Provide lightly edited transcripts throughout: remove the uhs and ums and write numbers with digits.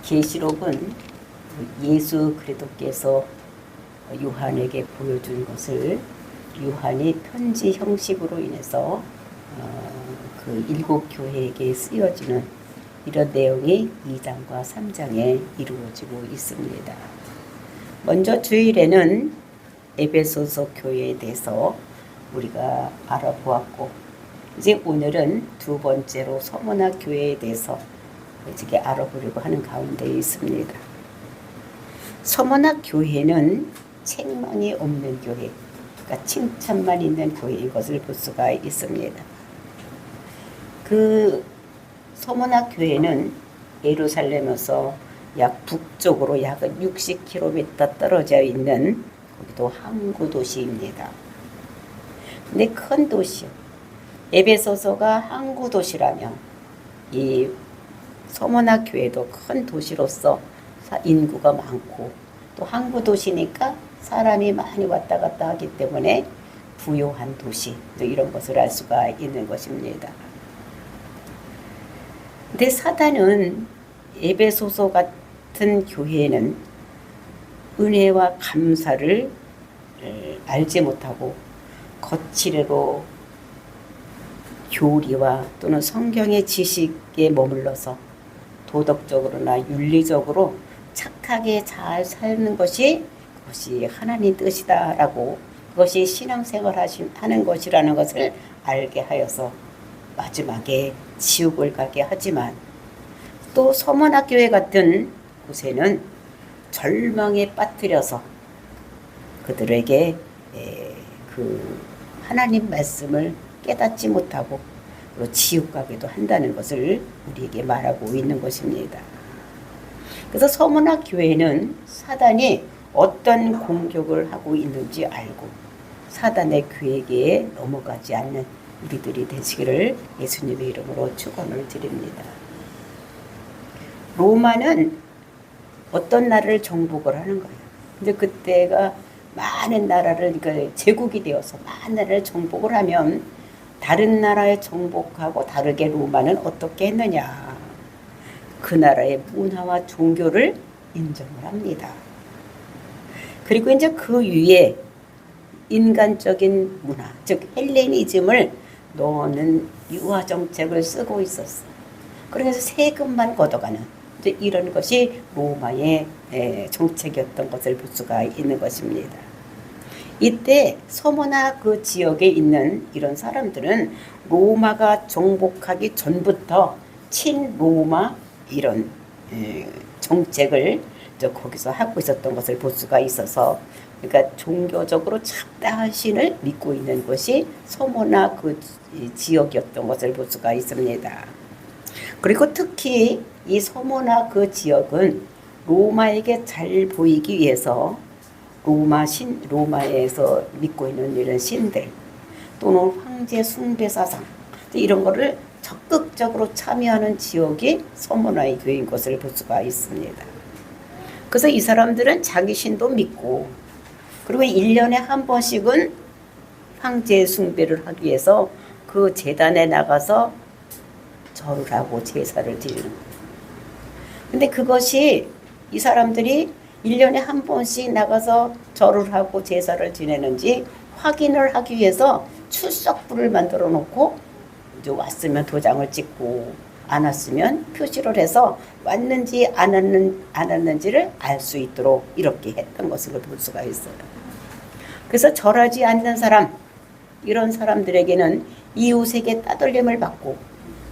계시록은 예수 그리스도께서 요한에게 보여준 것을 요한이 편지 형식으로 인해서 그 일곱 교회에게 쓰여지는 이런 내용이 2장과 3장에 이루어지고 있습니다. 먼저 주일에는 에베소서 교회에 대해서 우리가 알아보았고, 이제 오늘은 두 번째로 서머나 교회에 대해서 어떻게 알아보려고 하는 가운데 있습니다. 서머나 교회는 책망이 없는 교회, 그러니까 칭찬만 있는 교회인 것을 볼 수가 있습니다. 그 서머나 교회는 예루살렘에서 약 북쪽으로 약 60km 떨어져 있는 거기도 항구 도시입니다. 근데 큰 도시요. 에베소서가 항구 도시라면 이 서머나 교회도 큰 도시로서 인구가 많고 또 항구 도시니까 사람이 많이 왔다 갔다 하기 때문에 부요한 도시, 이런 것을 알 수가 있는 것입니다. 근데 사단은 에베소서 같은 교회에는 은혜와 감사를 알지 못하고 거칠애로 교리와 또는 성경의 지식에 머물러서 도덕적으로나 윤리적으로 착하게 잘 사는 것이 그것이 하나님 뜻이다라고, 그것이 신앙생활 하는 것이라는 것을 알게 하여서 마지막에 지옥을 가게 하지만, 또 서머나 교회 같은 곳에는 절망에 빠뜨려서 그들에게 그 하나님 말씀을 깨닫지 못하고 지옥 가기도 한다는 것을 우리에게 말하고 있는 것입니다. 그래서 서머나 교회는 사단이 어떤 공격을 하고 있는지 알고 사단의 계획에 넘어가지 않는 우리들이 되시기를 예수님의 이름으로 축원을 드립니다. 로마는 어떤 나라를 정복을 하는 거예요. 근데 그때가 많은 나라를, 그러니까 제국이 되어서 많은 나라를 정복을 하면 다른 나라에 정복하고 다르게 로마는 어떻게 했느냐. 그 나라의 문화와 종교를 인정을 합니다. 그리고 이제 그 위에 인간적인 문화, 즉 헬레니즘을 넣는 유화 정책을 쓰고 있었어. 그래서 세금만 걷어가는 이제 이런 것이 로마의 정책이었던 것을 볼 수가 있는 것입니다. 이때 서머나 그 지역에 있는 이런 사람들은 로마가 정복하기 전부터 친로마 이런 정책을 거기서 하고 있었던 것을 볼 수가 있어서, 그러니까 종교적으로 참다한 신을 믿고 있는 것이 서머나 그 지역이었던 것을 볼 수가 있습니다. 그리고 특히 이 서머나 그 지역은 로마에게 잘 보이기 위해서 로마에서 믿고 있는 이런 신들 또는 황제 숭배 사상 이런 거를 적극적으로 참여하는 지역이 서머나의 교회인 것을 볼 수가 있습니다. 그래서 이 사람들은 자기 신도 믿고, 그리고 1년에 한 번씩은 황제 숭배를 하기 위해서 그 제단에 나가서 절을 하고 제사를 드리는 거예요. 근데 그것이 이 사람들이 1년에 한 번씩 나가서 절을 하고 제사를 지내는지 확인을 하기 위해서 출석부를 만들어 놓고 이제 왔으면 도장을 찍고 안 왔으면 표시를 해서 왔는지 안 왔는지를 알 수 있도록 이렇게 했던 것을 볼 수가 있어요. 그래서 절하지 않는 사람, 이런 사람들에게는 이웃에게 따돌림을 받고,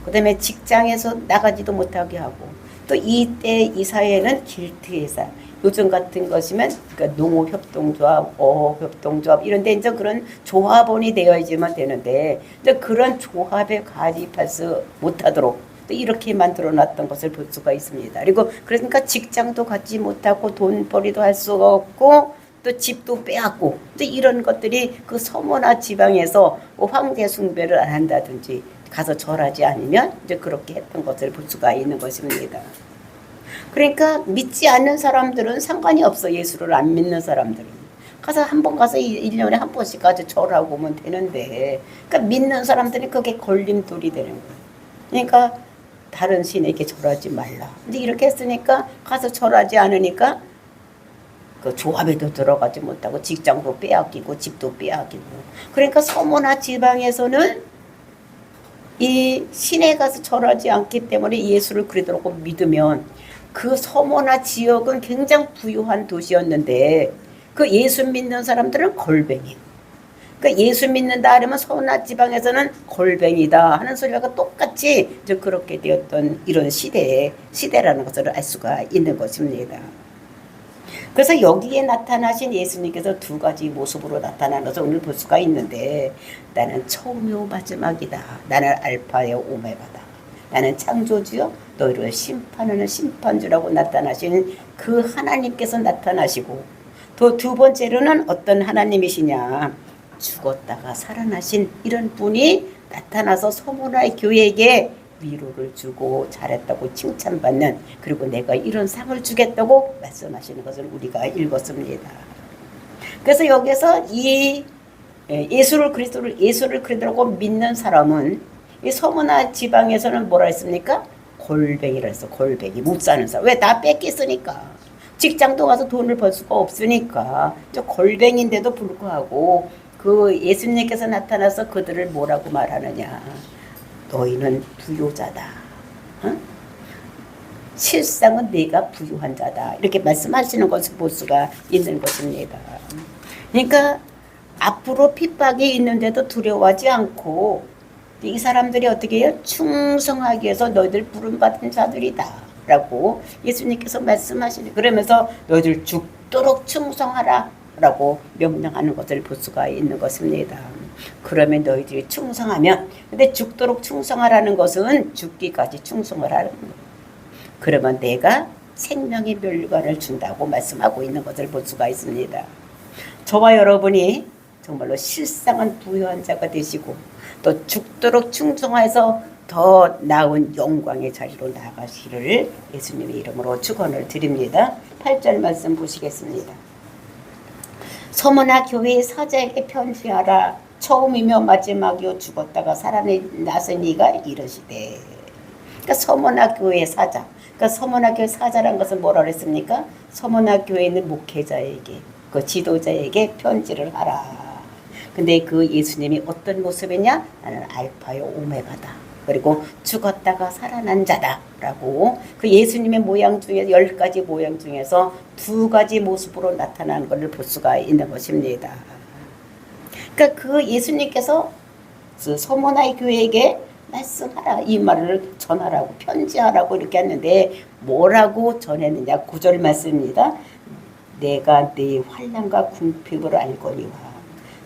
그 다음에 직장에서 나가지도 못하게 하고, 또 이때 이 사회는 길트회사, 요즘 같은 것이면 그러니까 농업협동조합, 어업협동조합 이런 데 이제 그런 조합원이 되어야지만 되는데, 그런 조합에 가입할 수 못하도록 또 이렇게 만들어 놨던 것을 볼 수가 있습니다. 그리고 그러니까 직장도 갖지 못하고 돈벌이도 할 수가 없고 또 집도 빼앗고, 또 이런 것들이 그 서머나 지방에서 황제 숭배를 안 한다든지 가서 절하지 않으면 이제 그렇게 했던 것을 볼 수가 있는 것입니다. 그러니까 믿지 않는 사람들은 상관이 없어. 예수를 안 믿는 사람들은 가서 한 번 가서 1년에 한 번씩 가서 절하고 오면 되는데, 그러니까 믿는 사람들이 그게 걸림돌이 되는 거예요. 그러니까 다른 신에게 절하지 말라. 근데 이렇게 했으니까 가서 절하지 않으니까 그 조합에도 들어가지 못하고 직장도 빼앗기고 집도 빼앗기고. 그러니까 서머나 지방에서는 이 신에 가서 절하지 않기 때문에 예수를 그리스도라고 믿으면 그 서머나 지역은 굉장히 부유한 도시였는데 그 예수 믿는 사람들은 골뱅이. 그러니까 예수 믿는다 하려면 서머나 지방에서는 골뱅이다 하는 소리가 똑같이 이제 그렇게 되었던 이런 시대라는 것을 알 수가 있는 것입니다. 그래서 여기에 나타나신 예수님께서 두 가지 모습으로 나타나는 것을 오늘 볼 수가 있는데, 나는 처음이요 마지막이다. 나는 알파요 오메가다. 나는 창조주요 너희를 심판하는 심판주라고 나타나신 그 하나님께서 나타나시고, 또 두 번째로는 어떤 하나님이시냐, 죽었다가 살아나신 이런 분이 나타나서 서머나의 교회에게 위로를 주고 잘했다고 칭찬받는, 그리고 내가 이런 상을 주겠다고 말씀하시는 것을 우리가 읽었습니다. 그래서 여기서 이 예수를 그리스도라고 믿는 사람은 이 서머나 지방에서는 뭐라 했습니까? 골뱅이라 해서 골뱅이 못 사는 사람. 왜? 다 뺏겼으니까. 직장도 가서 돈을 벌 수가 없으니까. 저 골뱅인데도 불구하고 그 예수님께서 나타나서 그들을 뭐라고 말하느냐. 너희는 부요자다. 어? 실상은 내가 부유한 자다. 이렇게 말씀하시는 것을 볼 수가 있는 것입니다. 그러니까 앞으로 핍박이 있는데도 두려워하지 않고 이 사람들이 어떻게 해요? 충성하기 위해서 너희들 부름받은 자들이다 라고 예수님께서 말씀하시는, 그러면서 너희들 죽도록 충성하라 라고 명령하는 것을 볼 수가 있는 것입니다. 그러면 너희들이 충성하면, 근데 죽도록 충성하라는 것은 죽기까지 충성을 하는 거예요. 그러면 내가 생명의 멸류관을 준다고 말씀하고 있는 것을 볼 수가 있습니다. 저와 여러분이 정말로 실상은 부유한 자가 되시고 또 죽도록 충성해서 더 나은 영광의 자리로 나아가시기를 예수님의 이름으로 축원을 드립니다. 8절 말씀 보시겠습니다. 서머나 교회의 사자에게 편지하라. 처음이며 마지막이요 죽었다가 살아나서니가 이르시되. 그러니까 서머나 교회의 사자. 그러니까 서머나 교회 사자란 것은 뭐라 그랬습니까? 서머나 교회에 있는 목회자에게, 그 지도자에게 편지를 하라. 근데 그 예수님이 어떤 모습이냐? 나는 알파요 오메가다. 그리고 죽었다가 살아난 자다라고 그 예수님의 모양 중에 10가지 모양 중에서 2가지 모습으로 나타나는 것을 볼 수가 있는 것입니다. 그러니까 그 예수님께서 그 서머나의 교회에게 말씀하라, 이 말을 전하라고, 편지하라고 이렇게 했는데 뭐라고 전했느냐? 9절 말씀입니다. 내가 네 환난과 궁핍을 알거니와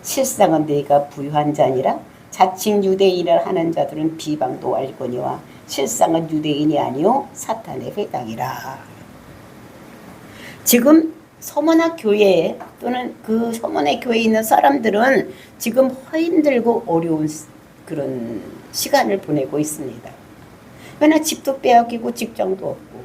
실상은 네가 부유한 자니라. 자칭 유대인을 하는 자들은 비방도 알거니와 실상은 유대인이 아니요 사탄의 회당이라. 지금 서머나 교회에 또는 그 서머나 교회에 있는 사람들은 지금 힘들고 어려운 그런 시간을 보내고 있습니다. 왜냐 집도 빼앗기고 직장도 없고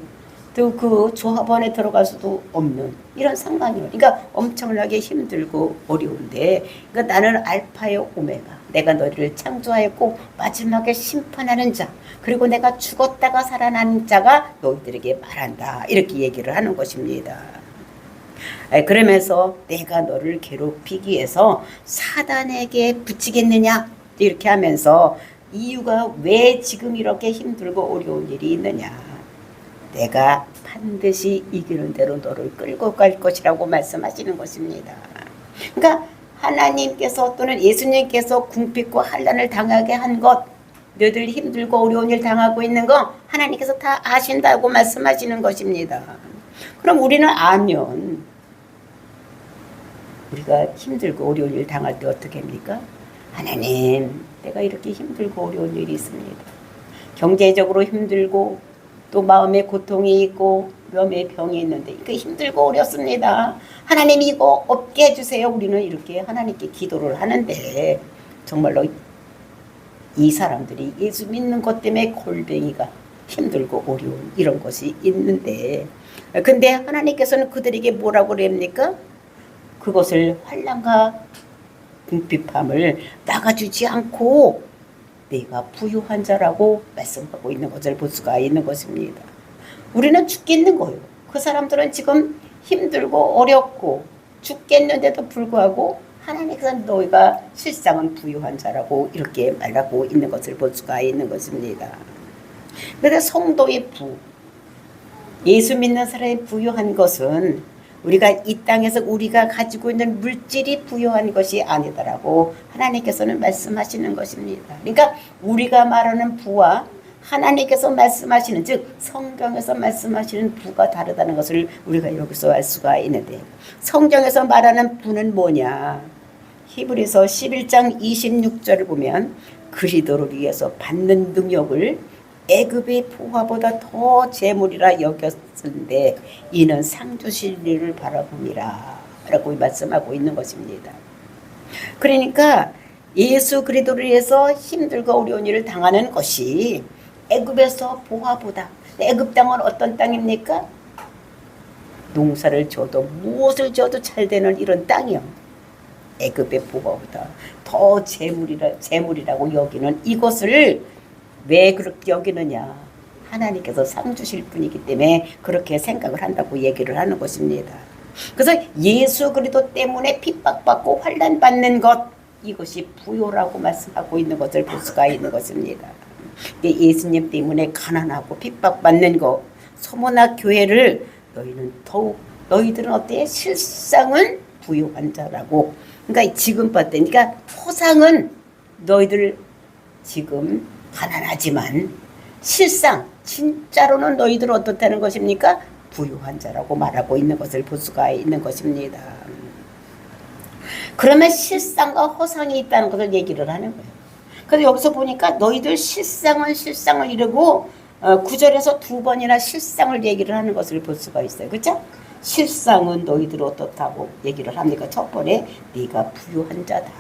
또 그 조합원에 들어갈 수도 없는 이런 상황이에요. 그러니까 엄청나게 힘들고 어려운데, 그러니까 나는 알파요 오메가, 내가 너희를 창조하였고 마지막에 심판하는 자, 그리고 내가 죽었다가 살아난 자가 너희들에게 말한다, 이렇게 얘기를 하는 것입니다. 그러면서 내가 너를 괴롭히기 위해서 사단에게 붙이겠느냐 이렇게 하면서 이유가 왜 지금 이렇게 힘들고 어려운 일이 있느냐, 내가 반드시 이기는 대로 너를 끌고 갈 것이라고 말씀하시는 것입니다. 그러니까 하나님께서 또는 예수님께서 궁핍과 환난을 당하게 한 것, 너희들 힘들고 어려운 일 당하고 있는 거 하나님께서 다 아신다고 말씀하시는 것입니다. 그럼 우리는 알면 우리가 힘들고 어려운 일 당할 때 어떻게 합니까? 하나님, 내가 이렇게 힘들고 어려운 일이 있습니다. 경제적으로 힘들고 또 마음에 고통이 있고 몸에 병이 있는데 그 힘들고 어렵습니다. 하나님 이거 없게 해주세요. 우리는 이렇게 하나님께 기도를 하는데 정말로 이 사람들이 예수 믿는 것 때문에 골뱅이가 힘들고 어려운 이런 것이 있는데, 근데 하나님께서는 그들에게 뭐라고 그럽니까? 그것을 환난과 궁핍함을 나가주지 않고 네가 부유한 자라고 말씀하고 있는 것을 볼 수가 있는 것입니다. 우리는 죽겠는 거예요. 그 사람들은 지금 힘들고 어렵고 죽겠는데도 불구하고 하나님께서 너희가 실상은 부유한 자라고 이렇게 말하고 있는 것을 볼 수가 있는 것입니다. 그래서 성도의 예수 믿는 사람이 부유한 것은 우리가 이 땅에서 우리가 가지고 있는 물질이 부유한 것이 아니다라고 하나님께서는 말씀하시는 것입니다. 그러니까 우리가 말하는 부와 하나님께서 말씀하시는, 즉 성경에서 말씀하시는 부가 다르다는 것을 우리가 여기서 알 수가 있는데, 성경에서 말하는 부는 뭐냐? 히브리서 11장 26절을 보면 그리스도를 위해서 받는 능력을 애굽의 부화보다 더 재물이라 여겼는데 이는 상 주실 일을 바라봅니다 라고 말씀하고 있는 것입니다. 그러니까 예수 그리스도를 위해서 힘들고 어려운 일을 당하는 것이 애굽에서 부화보다, 애굽 땅은 어떤 땅입니까? 농사를 지어도 무엇을 지어도 잘 되는 이런 땅이요. 애굽의 부화보다 더 재물이라고 여기는 이것을 왜 그렇게 여기느냐? 하나님께서 상 주실 분이기 때문에 그렇게 생각을 한다고 얘기를 하는 것입니다. 그래서 예수 그리스도 때문에 핍박받고 환난받는 것, 이것이 부요라고 말씀하고 있는 것을 볼 수가 있는 것입니다. 예수님 때문에 가난하고 핍박받는 것, 소모나 교회를 너희들은 어때? 실상은 부요한 자라고. 그러니까 지금 봤더니, 그러니까 허상은 너희들 지금 가난하지만 실상 진짜로는 너희들은 어떻다는 것입니까? 부유한 자라고 말하고 있는 것을 볼 수가 있는 것입니다. 그러면 실상과 허상이 있다는 것을 얘기를 하는 거예요. 그래서 여기서 보니까 너희들 실상을 이루고 9절에서 두 번이나 실상을 얘기를 하는 것을 볼 수가 있어요. 그렇죠? 실상은 너희들 어떻다고 얘기를 합니까? 첫 번에 네가 부유한 자다.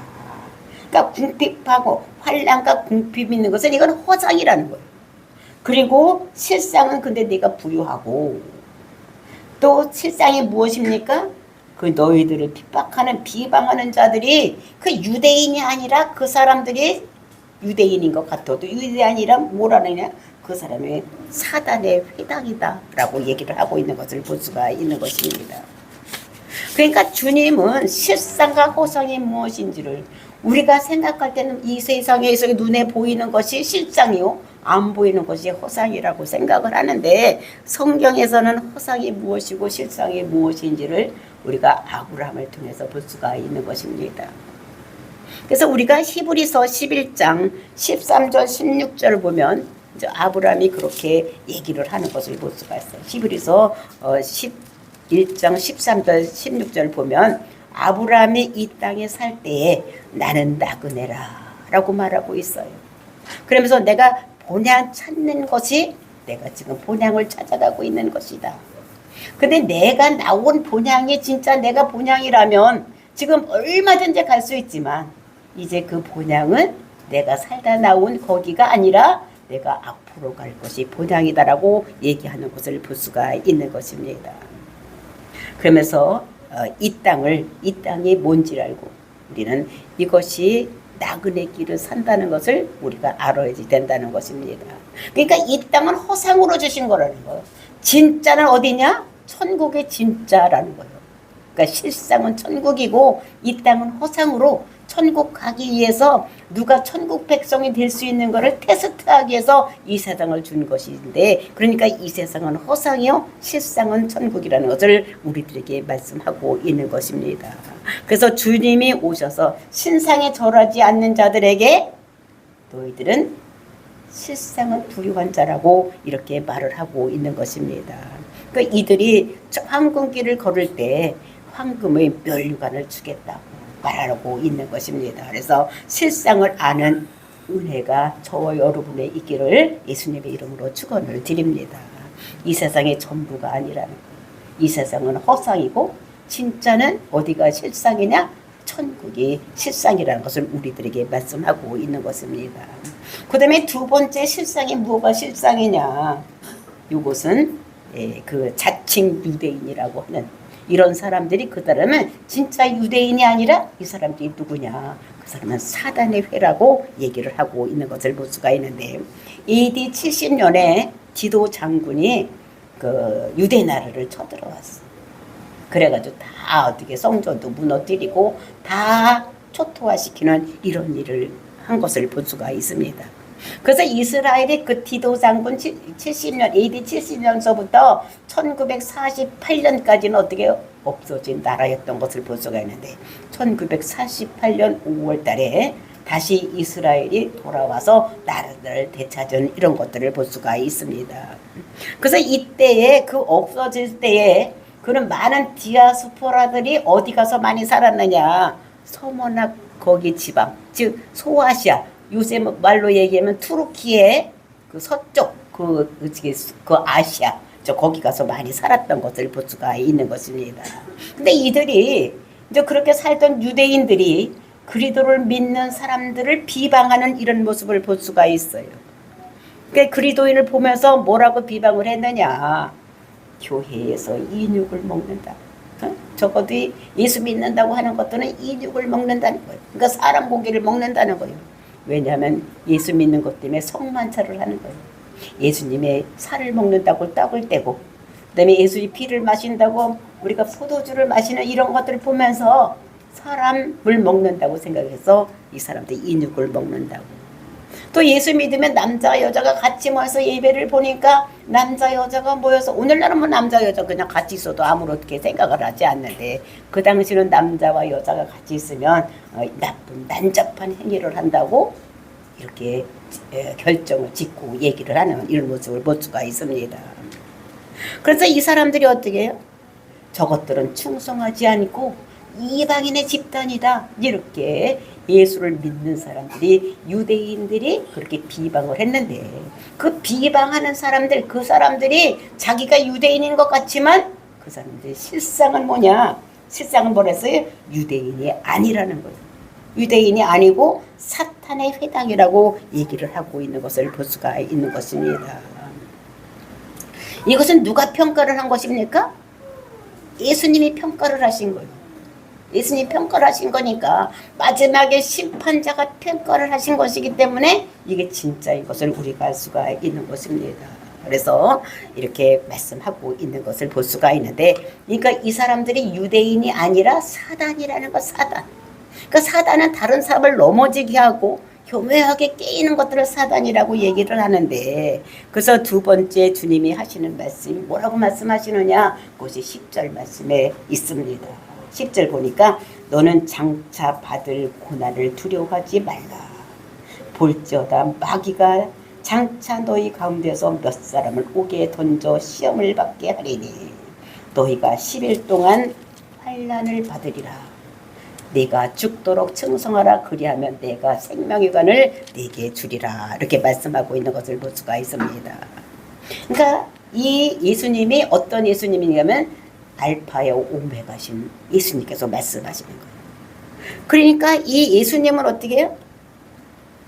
그러니까 궁핍하고 환난과 궁핍이 있는 것은 이건 허상이라는 거예요. 그리고 실상은 근데 네가 부유하고, 또 실상이 무엇입니까? 그 너희들을 핍박하는 비방하는 자들이 그 유대인이 아니라 그 사람들이 유대인인 것 같아도 유대인이라 뭐라느냐? 그 사람의 사단의 회당이다 라고 얘기를 하고 있는 것을 볼 수가 있는 것입니다. 그러니까 주님은 실상과 허상이 무엇인지를 우리가 생각할 때는 이 세상에서 눈에 보이는 것이 실상이요, 안 보이는 것이 허상이라고 생각을 하는데, 성경에서는 허상이 무엇이고 실상이 무엇인지를 우리가 아브라함을 통해서 볼 수가 있는 것입니다. 그래서 우리가 히브리서 11장 13절 16절을 보면 이제 아브라함이 그렇게 얘기를 하는 것을 볼 수가 있어요. 히브리서 11장 13절 16절을 보면 아브라함이 이 땅에 살 때에 나는 나그네라 라고 말하고 있어요. 그러면서 내가 본향 찾는 것이 내가 지금 본향을 찾아가고 있는 것이다. 근데 내가 나온 본향이 진짜 내가 본향이라면 지금 얼마든지 갈 수 있지만 이제 그 본향은 내가 살다 나온 거기가 아니라 내가 앞으로 갈 것이 본향이다라고 얘기하는 것을 볼 수가 있는 것입니다. 그러면서 이 땅이 뭔지 알고 우리는 이것이 나그네 길을 산다는 것을 우리가 알아야지 된다는 것입니다. 그러니까 이 땅은 허상으로 주신 거라는 거예요. 진짜는 어디냐? 천국의 진짜라는 거예요. 그러니까 실상은 천국이고 이 땅은 허상으로 천국 가기 위해서 누가 천국 백성이 될 수 있는 것을 테스트하기 위해서 이 세상을 준 것인데, 그러니까 이 세상은 허상이요 실상은 천국이라는 것을 우리들에게 말씀하고 있는 것입니다. 그래서 주님이 오셔서 신상에 절하지 않는 자들에게 너희들은 실상은 부유한 자라고 이렇게 말을 하고 있는 것입니다. 그러니까 이들이 황금길을 걸을 때 황금의 면류관을 주겠다고 말하고 있는 것입니다. 그래서 실상을 아는 은혜가 저와 여러분의 있기를 예수님의 이름으로 축원을 드립니다. 이 세상의 전부가 아니라는 것. 이 세상은 허상이고 진짜는 어디가 실상이냐? 천국이 실상이라는 것을 우리들에게 말씀하고 있는 것입니다. 그 다음에 두 번째 실상이 뭐가 실상이냐? 이것은 그 자칭 유대인이라고 하는 이런 사람들이 그 사람은 진짜 유대인이 아니라 이 사람들이 누구냐? 그 사람은 사단의 회라고 얘기를 하고 있는 것을 볼 수가 있는데 AD 70년에 디도 장군이 그 유대 나라를 쳐들어왔어. 그래가지고 다 어떻게 성전도 무너뜨리고 다 초토화시키는 이런 일을 한 것을 볼 수가 있습니다. 그래서 이스라엘이 그 디도 장군 70년, AD 70년서부터 1948년까지는 어떻게 없어진 나라였던 것을 볼 수가 있는데 1948년 5월 달에 다시 이스라엘이 돌아와서 나라를 되찾은 이런 것들을 볼 수가 있습니다. 그래서 이때에 그 없어질 때에 그런 많은 디아스포라들이 어디 가서 많이 살았느냐? 서머나 거기 지방, 즉 소아시아, 요새 말로 얘기하면 투르키의 그 서쪽 그 아시아 저 거기 가서 많이 살았던 것을 볼 수가 있는 것입니다. 근데 이들이 이제 그렇게 살던 유대인들이 그리스도를 믿는 사람들을 비방하는 이런 모습을 볼 수가 있어요. 그러니까 그리스도인을 보면서 뭐라고 비방을 했느냐? 교회에서 인육을 먹는다. 적어도 예수 믿는다고 하는 것들은 인육을 먹는다는 거예요. 그러니까 사람 고기를 먹는다는 거예요. 왜냐하면 예수 믿는 것 때문에 성만찬을 하는 거예요. 예수님의 살을 먹는다고 떡을 떼고 그다음에 예수의 피를 마신다고 우리가 포도주를 마시는 이런 것들을 보면서 사람을 먹는다고 생각해서 이 사람들이 인육을 먹는다고. 또 예수 믿으면 남자 여자가 같이 모여서 예배를 보니까 남자 여자가 모여서 오늘날은 뭐 남자 여자 그냥 같이 있어도 아무렇게 생각을 하지 않는데 그 당시는 남자와 여자가 같이 있으면 나쁜 난잡한 행위를 한다고 이렇게 결정을 짓고 얘기를 하는 이런 모습을 볼 수가 있습니다. 그래서 이 사람들이 어떻게 해요? 저것들은 충성하지 않고 이방인의 집단이다 이렇게 예수를 믿는 사람들이 유대인들이 그렇게 비방을 했는데 그 비방하는 사람들 그 사람들이 자기가 유대인인 것 같지만 그 사람들의 실상은 뭐냐? 실상은 뭐랬어요? 유대인이 아니라는 거예요. 유대인이 아니고 사탄의 회당이라고 얘기를 하고 있는 것을 볼 수가 있는 것입니다. 이것은 누가 평가를 한 것입니까? 예수님이 평가를 하신 거예요. 예수님이 평가를 하신 거니까 마지막에 심판자가 평가를 하신 것이기 때문에 이게 진짜인 것을 우리가 알 수가 있는 것입니다. 그래서 이렇게 말씀하고 있는 것을 볼 수가 있는데 그러니까 이 사람들이 유대인이 아니라 사단이라는 것. 사단. 그러니까 사단은 다른 사람을 넘어지게 하고 교묘하게 깨이는 것들을 사단이라고 얘기를 하는데 그래서 두 번째 주님이 하시는 말씀이 뭐라고 말씀하시느냐? 그것이 10절 말씀에 있습니다. 10절 보니까 너는 장차 받을 고난을 두려워하지 말라. 볼지어다 마귀가 장차 너희 가운데서 몇 사람을 옥에 던져 시험을 받게 하리니 너희가 10일 동안 환난을 받으리라. 네가 죽도록 충성하라. 그리하면 내가 생명의 관을 네게 주리라. 이렇게 말씀하고 있는 것을 볼 수가 있습니다. 그러니까 이 예수님이 어떤 예수님이냐면 알파요 오메가신 예수님께서 말씀하시는 거예요. 그러니까 이 예수님은 어떻게 해요?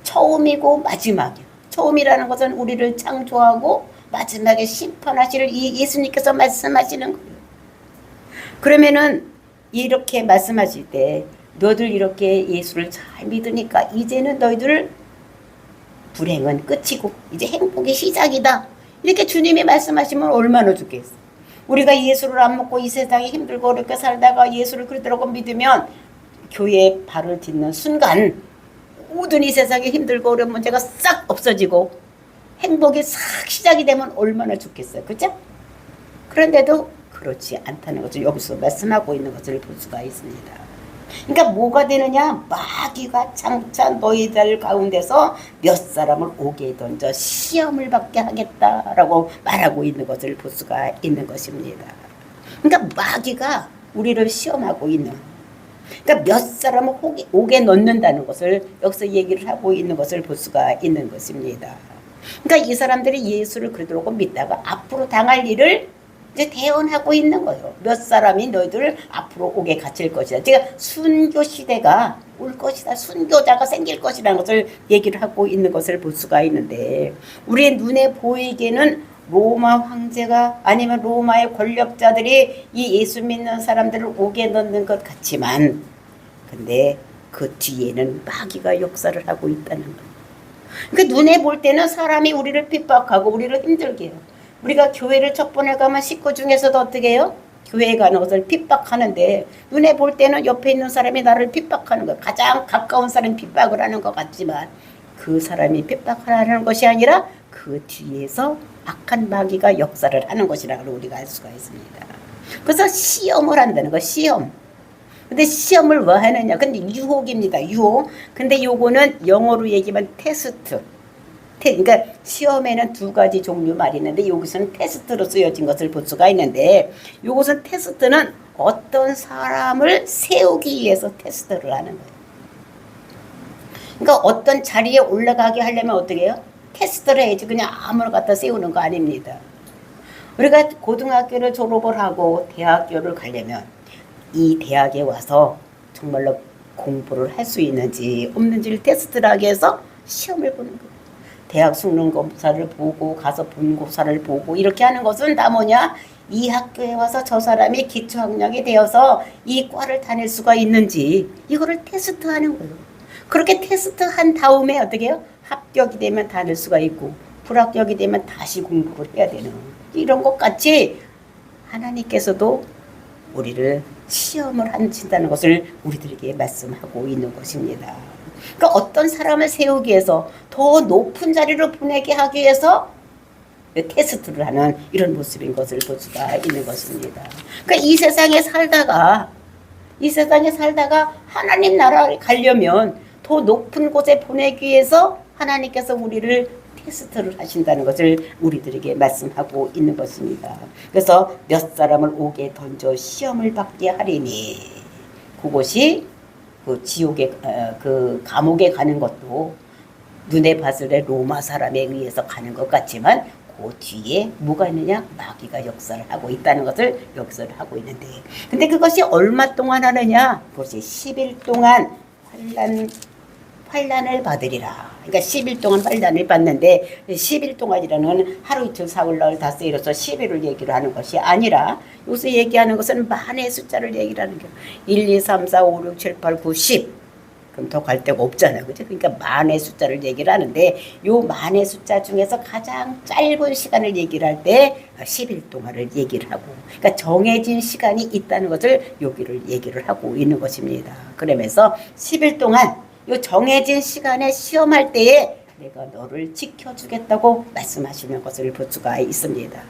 처음이고 마지막이에요. 처음이라는 것은 우리를 창조하고 마지막에 심판하실 이 예수님께서 말씀하시는 거예요. 그러면은 이렇게 말씀하실 때 너희들 이렇게 예수를 잘 믿으니까 이제는 너희들 불행은 끝이고 이제 행복의 시작이다. 이렇게 주님이 말씀하시면 얼마나 좋겠어. 우리가 예수를 안 먹고 이 세상에 힘들고 어렵게 살다가 예수를 그리스도라고 믿으면 교회에 발을 딛는 순간 모든 이 세상에 힘들고 어려운 문제가 싹 없어지고 행복이 싹 시작이 되면 얼마나 좋겠어요. 그죠? 그런데도 그렇지 않다는 것을 여기서 말씀하고 있는 것을 볼 수가 있습니다. 그러니까 뭐가 되느냐? 마귀가 장차 너희들 가운데서 몇 사람을 옥에 던져 시험을 받게 하겠다라고 말하고 있는 것을 볼 수가 있는 것입니다. 그러니까 마귀가 우리를 시험하고 있는, 그러니까 몇 사람을 옥에 넣는다는 것을 여기서 얘기를 하고 있는 것을 볼 수가 있는 것입니다. 그러니까 이 사람들이 예수를 그러더라고 믿다가 앞으로 당할 일을 이제 대언하고 있는 거예요. 몇 사람이 너희들 앞으로 옥에 갇힐 것이다. 제가 순교 시대가 올 것이다. 순교자가 생길 것이라는 것을 얘기를 하고 있는 것을 볼 수가 있는데 우리의 눈에 보이기에는 로마 황제가 아니면 로마의 권력자들이 이 예수 믿는 사람들을 옥에 넣는 것 같지만 근데 그 뒤에는 마귀가 역사를 하고 있다는 거예요. 그러니까 눈에 볼 때는 사람이 우리를 핍박하고 우리를 힘들게 해요. 우리가 교회를 첫 번에 가면 식구 중에서도 어떻게 해요? 교회에 가는 것을 핍박하는데 눈에 볼 때는 옆에 있는 사람이 나를 핍박하는 거예요. 가장 가까운 사람이 핍박을 하는 것 같지만 그 사람이 핍박하는 것이 아니라 그 뒤에서 악한 마귀가 역사를 하는 것이라고 우리가 알 수가 있습니다. 그래서 시험을 한다는 거, 시험. 근데 시험을 뭐 하느냐? 근데 유혹입니다. 유혹. 근데 요거는 영어로 얘기하면 테스트. 그러니까 시험에는 두 가지 종류 말이 있는데 여기서는 테스트로 쓰여진 것을 볼 수가 있는데 요것은 테스트는 어떤 사람을 세우기 위해서 테스트를 하는 거예요. 그러니까 어떤 자리에 올라가게 하려면 어떻게 해요? 테스트를 해야지 그냥 아무나 갖다 세우는 거 아닙니다. 우리가 고등학교를 졸업을 하고 대학교를 가려면 이 대학에 와서 정말로 공부를 할 수 있는지 없는지를 테스트를 하기 위해서 시험을 보는 거예요. 대학 수능검사를 보고 가서 본고사를 보고 이렇게 하는 것은 다 뭐냐? 이 학교에 와서 저 사람이 기초학력이 되어서 이 과를 다닐 수가 있는지 이거를 테스트하는 거예요. 그렇게 테스트한 다음에 어떻게 해요? 합격이 되면 다닐 수가 있고 불합격이 되면 다시 공부를 해야 되는 이런 것 같이 하나님께서도 우리를 시험을 하신다는 것을 우리들에게 말씀하고 있는 것입니다. 그러니까 어떤 사람을 세우기 위해서 더 높은 자리로 보내게 하기 위해서 테스트를 하는 이런 모습인 것을 볼 수가 있는 것입니다. 그러니까 이 세상에 살다가 하나님 나라에 가려면 더 높은 곳에 보내기 위해서 하나님께서 우리를 테스트를 하신다는 것을 우리들에게 말씀하고 있는 것입니다. 그래서 몇 사람을 옥에 던져 시험을 받게 하리니 그곳이 그 지옥에 그 감옥에 가는 것도 눈에 봤을 때 로마 사람에 의해서 가는 것 같지만 그 뒤에 뭐가 있느냐? 마귀가 역사를 하고 있다는 것을 역사를 하고 있는데 근데 그것이 얼마 동안 하느냐? 그것이 10일 동안 환난을 받으리라. 그러니까 10일 동안 환난을 받는데 10일 동안이라는 하루 이틀 사흘 날 닷새 이로써 10일을 얘기를 하는 것이 아니라 요새 얘기하는 것은 만의 숫자를 얘기를 하는 거예요. 1, 2, 3, 4, 5, 6, 7, 8, 9, 10. 그럼 더 갈 데가 없잖아요. 그죠? 그러니까 만의 숫자를 얘기를 하는데 요 만의 숫자 중에서 가장 짧은 시간을 얘기를 할 때 10일 동안을 얘기를 하고 그러니까 정해진 시간이 있다는 것을 여기를 얘기를 하고 있는 것입니다. 그러면서 10일 동안 요 정해진 시간에 시험할 때에 내가 너를 지켜주겠다고 말씀하시는 것을 볼 수가 있습니다.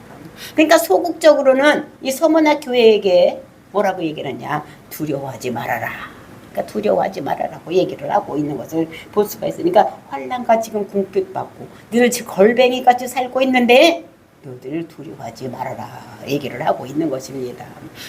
그러니까 소극적으로는 이 서문화 교회에게 뭐라고 얘기를 하냐? 두려워하지 말아라. 그러니까 두려워하지 말아라고 얘기를 하고 있는 것을 볼 수가 있으니까 환난과 지금 궁핍받고 늘 걸뱅이같이 살고 있는데 너희들 두려워하지 말아라 얘기를 하고 있는 것입니다.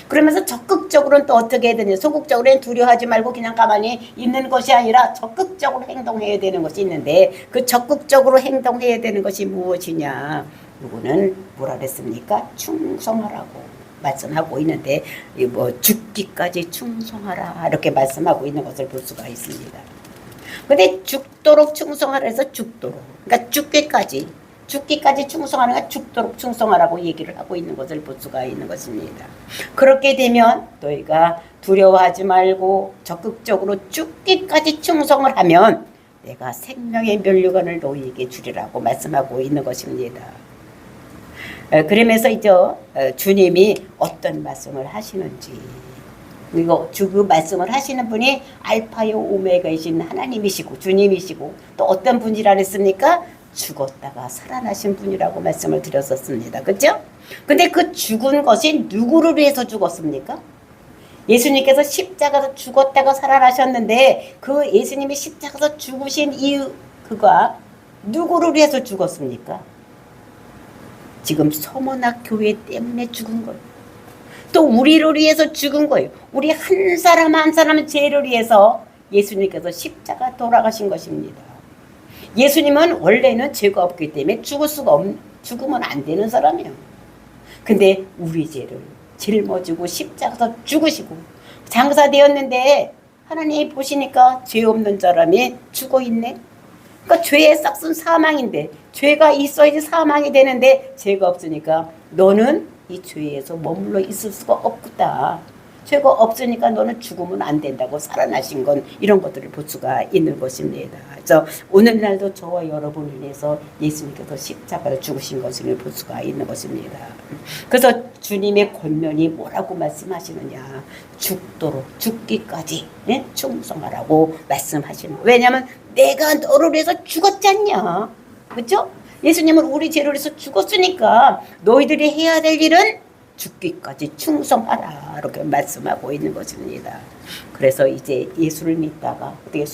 그러면서 적극적으로는 또 어떻게 해야 되냐? 소극적으로는 두려워하지 말고 그냥 가만히 있는 것이 아니라 적극적으로 행동해야 되는 것이 있는데 그 적극적으로 행동해야 되는 것이 무엇이냐? 이거는 뭐라 그랬습니까? 충성하라고 말씀하고 있는데 뭐 죽기까지 충성하라 이렇게 말씀하고 있는 것을 볼 수가 있습니다. 근데 죽도록 충성하라 해서 죽도록 그러니까 죽기까지 충성하는 건 죽도록 충성하라고 얘기를 하고 있는 것을 볼 수가 있는 것입니다. 그렇게 되면 너희가 두려워하지 말고 적극적으로 죽기까지 충성을 하면 내가 생명의 면류관을 너희에게 주리라고 말씀하고 있는 것입니다. 그러면서 이제 주님이 어떤 말씀을 하시는지 그리고 그 말씀을 하시는 분이 알파요 오메가이신 하나님이시고 주님이시고 또 어떤 분이라 그랬습니까? 죽었다가 살아나신 분이라고 말씀을 드렸었습니다. 그렇죠? 근데 그 죽은 것이 누구를 위해서 죽었습니까? 예수님께서 십자가에서 죽었다가 살아나셨는데 그 예수님이 십자가에서 죽으신 이유 그가 누구를 위해서 죽었습니까? 지금 서문학 교회 때문에 죽은 거예요. 또 우리를 위해서 죽은 거예요. 우리 한 사람 한 사람 죄를 위해서 예수님께서 십자가 돌아가신 것입니다. 예수님은 원래는 죄가 없기 때문에 죽으면 안 되는 사람이에요. 근데 우리 죄를 짊어지고 십자가에서 죽으시고 장사되었는데 하나님이 보시니까 죄 없는 사람이 죽어 있네. 그러니까 죄의 싹은 사망인데 죄가 있어야지 사망이 되는데 죄가 없으니까 너는 이 죄에서 머물러 있을 수가 없다. 죄가 없으니까 너는 죽으면 안 된다고 살아나신 건 이런 것들을 볼 수가 있는 것입니다. 그래서 오늘날도 저와 여러분을 위해서 예수님께서 십자가를 죽으신 것을 볼 수가 있는 것입니다. 그래서 주님의 권면이 뭐라고 말씀하시느냐. 죽도록 죽기까지 충성하라고 말씀하시는 거예요. 왜냐하면 내가 너를 위해서 죽었지 않냐. 그렇죠? 예수님은 우리 죄를 위해서 죽었으니까 너희들이 해야 될 일은 죽기까지 충성하라 이렇게 말씀하고 있는 것입니다. 그래서 이제 예수를 믿다가 어떻게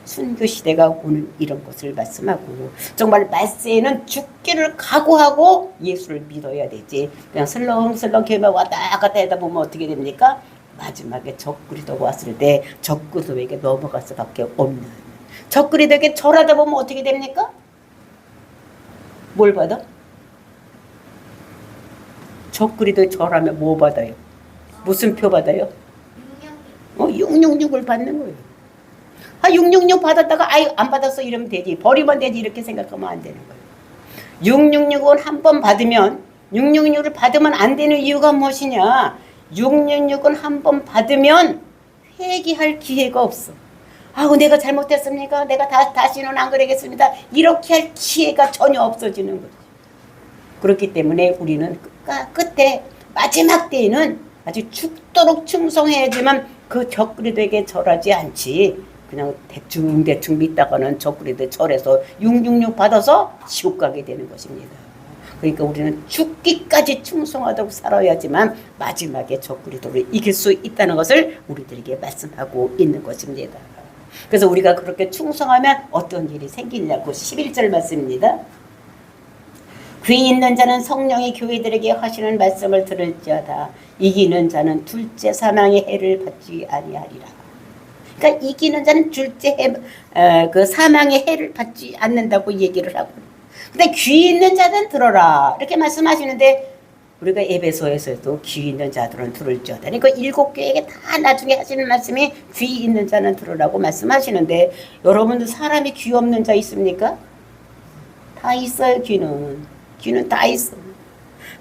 순교시대가 오는 이런 것을 말씀하고 정말 말세에는 죽기를 각오하고 예수를 믿어야 되지 그냥 슬렁슬렁 개만 왔다 갔다 하다 보면 어떻게 됩니까? 마지막에 적그리스도가 왔을 때 적그리스도에게 넘어갈 수밖에 없는 적그리스도에게 절하다 보면 어떻게 됩니까? 뭘 받아? 적그리스도에 절하면 뭐 받아요? 무슨 표 받아요? 666을 받는 거예요. 666 받았다가 안 받았어 이러면 되지. 버리면 되지 이렇게 생각하면 안 되는 거예요. 666은 한 번 받으면 666을 받으면 안 되는 이유가 무엇이냐? 666은 한 번 받으면 회개할 기회가 없어. 내가 잘못했습니까? 내가 다시는 안 그러겠습니다. 이렇게 할 기회가 전혀 없어지는 거죠. 그렇기 때문에 우리는 끝에 마지막 때에는 아주 죽도록 충성해야지만 그 적그리스도에게 절하지 않지. 그냥 대충 믿다가는 적그리스도에 절해서 666 받아서 지옥 가게 되는 것입니다. 그러니까 우리는 죽기까지 충성하도록 살아야지만 마지막에 적그리스도를 이길 수 있다는 것을 우리들에게 말씀하고 있는 것입니다. 그래서 우리가 그렇게 충성하면 어떤 일이 생기냐고 11절 말씀입니다. 귀 있는 자는 성령이 교회들에게 하시는 말씀을 들을지어다. 이기는 자는 둘째 사망의 해를 받지 아니하리라. 그러니까 이기는 자는 그 사망의 해를 받지 않는다고 얘기를 하고. 근데 귀 있는 자는 들어라 이렇게 말씀하시는데 우리가 에베소에서도 귀 있는 자들은 들을지어다. 그러니까 7교회에게 다 나중에 하시는 말씀이 귀 있는 자는 들으라고 말씀하시는데 여러분들 사람이 귀 없는 자 있습니까? 다 있어요. 귀는 다 있어.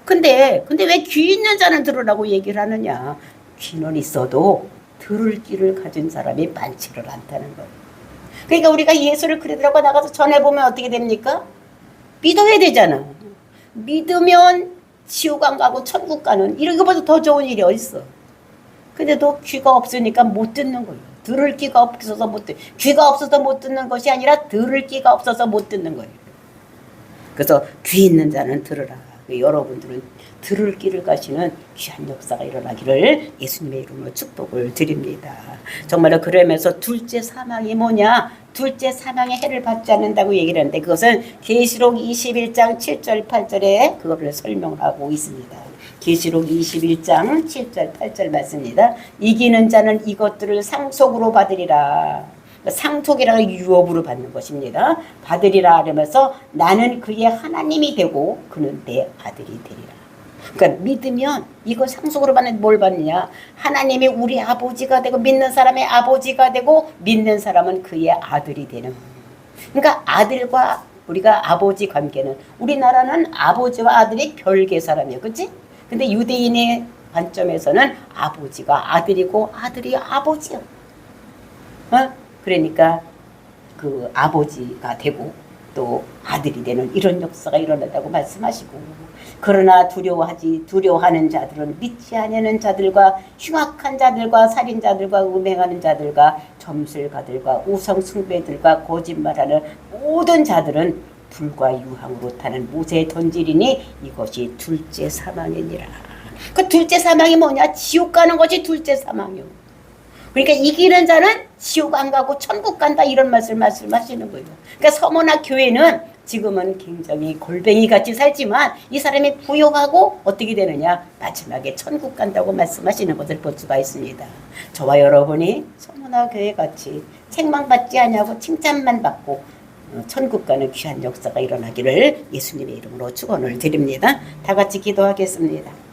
근데 왜 귀 있는 자는 들으라고 얘기를 하느냐? 귀는 있어도 들을 귀를 가진 사람이 많지를 않다는 거예요. 그러니까 우리가 예수를 그리스도라고 나가서 전해보면 어떻게 됩니까? 믿어야 되잖아. 믿으면 지옥 안 가고 천국 가는 이런 것보다 더 좋은 일이 어딨어. 근데도 귀가 없으니까 못 듣는 거예요. 들을 귀가 없어서 못 듣는 귀가 없어서 못 듣는 것이 아니라 들을 귀가 없어서 못 듣는 거예요. 그래서 귀 있는 자는 들으라. 여러분들은 들을 길을 가시는 귀한 역사가 일어나기를 예수님의 이름으로 축복을 드립니다. 정말로 그러면서 둘째 사망이 뭐냐? 둘째 사망의 해를 받지 않는다고 얘기를 하는데 그것은 계시록 21장 7절 8절에 그거를 설명하고 있습니다. 계시록 21장 7절 8절 말씀입니다. 이기는 자는 이것들을 상속으로 받으리라. 상속이라는 유업으로 받는 것입니다. 받으리라 하면서 나는 그의 하나님이 되고 그는 내 아들이 되리라. 그러니까 믿으면 이거 상속으로 받는 뭘 받느냐? 하나님이 우리 아버지가 되고 믿는 사람의 아버지가 되고 믿는 사람은 그의 아들이 되는. 그러니까 아들과 우리가 아버지 관계는 우리나라는 아버지와 아들이 별개 사람이에요. 그렇지? 근데 유대인의 관점에서는 아버지가 아들이고 아들이 아버지야. 그러니까 그 아버지가 되고 또 아들이 되는 이런 역사가 일어난다고 말씀하시고 그러나 두려워하는 자들은 믿지 않는 자들과 흉악한 자들과 살인자들과 음행하는 자들과 점술가들과 우상숭배들과 거짓말하는 모든 자들은 불과 유황으로 타는 못에 던지리니 이것이 둘째 사망이니라. 그 둘째 사망이 뭐냐? 지옥 가는 것이 둘째 사망이요. 그러니까 이기는 자는 지옥 안 가고 천국 간다 이런 말씀하시는 거예요. 그러니까 서머나 교회는 지금은 굉장히 골뱅이같이 살지만 이 사람이 부여하고 어떻게 되느냐? 마지막에 천국 간다고 말씀하시는 것을 볼 수가 있습니다. 저와 여러분이 서머나 교회같이 책망받지 아니하고 칭찬만 받고 천국 가는 귀한 역사가 일어나기를 예수님의 이름으로 축원을 드립니다. 다 같이 기도하겠습니다.